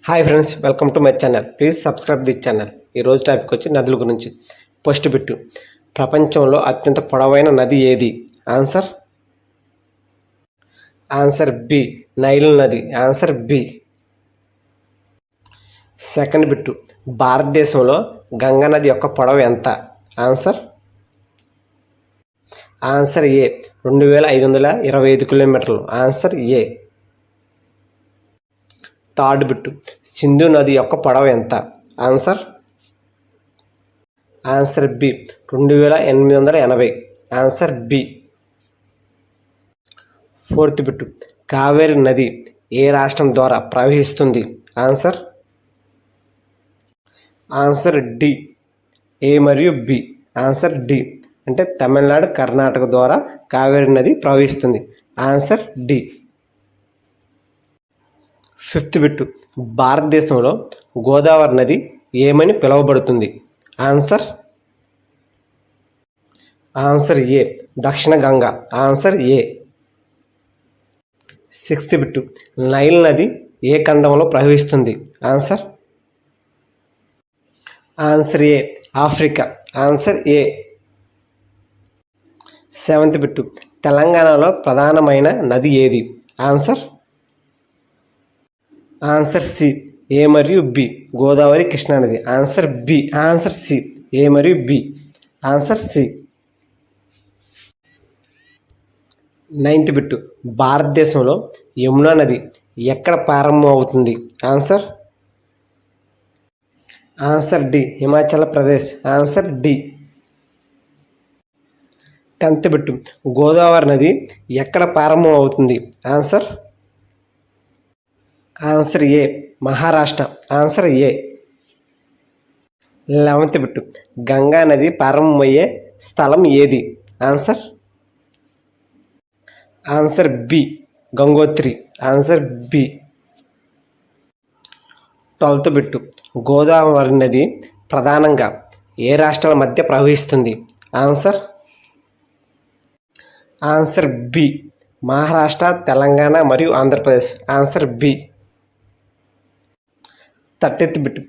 Hi friends, welcome to my channel. Please subscribe the channel. ఈరోజు topic వచ్చి నదుల గురించి. ఫస్ట్ బిట్టు, ప్రపంచంలో అత్యంత పొడవైన నది ఏది? ఆన్సర్ బి, నైల్ నది. Answer B. సెకండ్ బిట్టు, భారతదేశంలో గంగా నది యొక్క పొడవు ఎంత? ఆన్సర్ ఏ, 2525 కిలోమీటర్లు. Answer A. Third bit, Sindhu నది యొక్క పొడవు ఎంత? Answer B, 2880. Answer B. Fourth bit, Kaveri నది ఏ రాష్ట్రం ద్వారా ప్రవహిస్తుంది? ఆన్సర్ డి, ఏ మరియు బి. ఆన్సర్ డి అంటే తమిళనాడు, కర్ణాటక ద్వారా కావేరి నది ప్రవహిస్తుంది. Answer D. ఫిఫ్త్ బిట్టు, భారతదేశంలో గోదావరి నది ఏమని పిలువబడుతుంది? ఆన్సర్ ఏ, దక్షిణ గంగా. ఆన్సర్ ఏ. సిక్స్త్ బిట్టు, నైల్ నది ఏ ఖండంలో ప్రవహిస్తుంది? ఆన్సర్ ఏ, ఆఫ్రికా. ఆన్సర్ ఏ. సెవెంత్ బిట్టు, తెలంగాణలో ప్రధానమైన నది ఏది? ఆన్సర్ సి, ఏ మరియు బి. గోదావరి, కృష్ణా నది. Answer B. Answer C, A మరియు B. Answer C. Ninth bit, భారతదేశంలో యమునా నది ఎక్కడ ప్రారంభం అవుతుంది? Answer D, Himachal Pradesh. Answer D. Tenth bit, Godavari నది ఎక్కడ ప్రారంభం అవుతుంది? Answer A, Maharashtra. Answer A. 11th bit, Ganga నది ప్రారంభమయ్యే స్థలం ఏది? Answer B, Gangotri. Answer B. 12th bit, Godavari నది ప్రధానంగా ఏ రాష్ట్రాల మధ్య ప్రవహిస్తుంది? ఆన్సర్ బి, మహారాష్ట్ర, తెలంగాణ మరియు Andhra Pradesh. Answer B. 13th bit,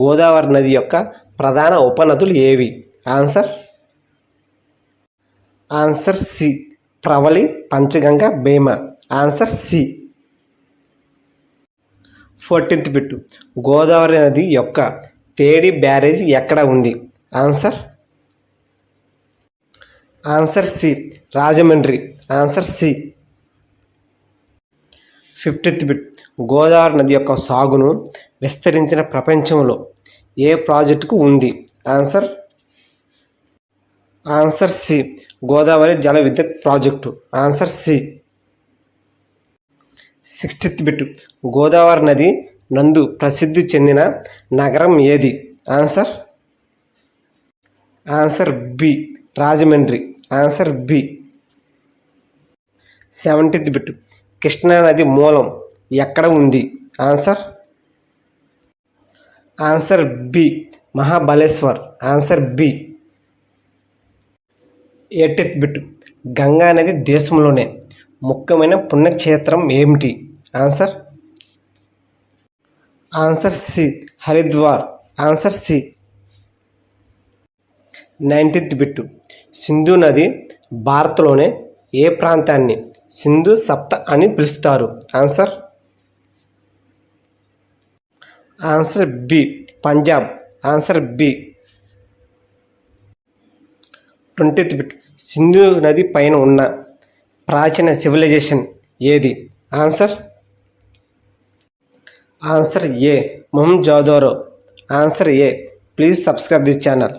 Godavari నది యొక్క ప్రధాన ఉపనదులు ఏవి? ఆన్సర్ సి, ప్రవళి, పంచగంగ, భీమ. Answer C. 14th bit, Godavari నది యొక్క తేడి బ్యారేజ్ ఎక్కడ ఉంది? Answer C, Rajahmundry. Answer C. 15th bit, Godavari నది యొక్క సాగును విస్తరించిన ప్రపంచంలో ఏ ప్రాజెక్టుకు ఉంది? ఆన్సర్ సి, గోదావరి జల విద్యుత్ project. Answer C. 16th bit, Godavari నది నందు ప్రసిద్ధి చెందిన నగరం ఏది? Answer B, Rajahmundry. Answer B. 17th bit, Krishna నది మూలం ఎక్కడ ఉంది? Answer B, Mahabaleshwar. Answer B. 18th bit, Ganga నది దేశంలోనే ముఖ్యమైన పుణ్యక్షేత్రం ఏమిటి? Answer C, Haridwar. Answer C. 19th bit, Sindhu నది భారత్లోనే ఏ ప్రాంతాన్ని సింధు సప్త అని పిలుస్తారు? Answer B, Punjab. Answer B. 20th bit, Sindhu నది పైన ఉన్న ప్రాచీన సివిలైజేషన్ ఏది? Answer A, Mohenjo-daro. Answer A. Please subscribe the channel.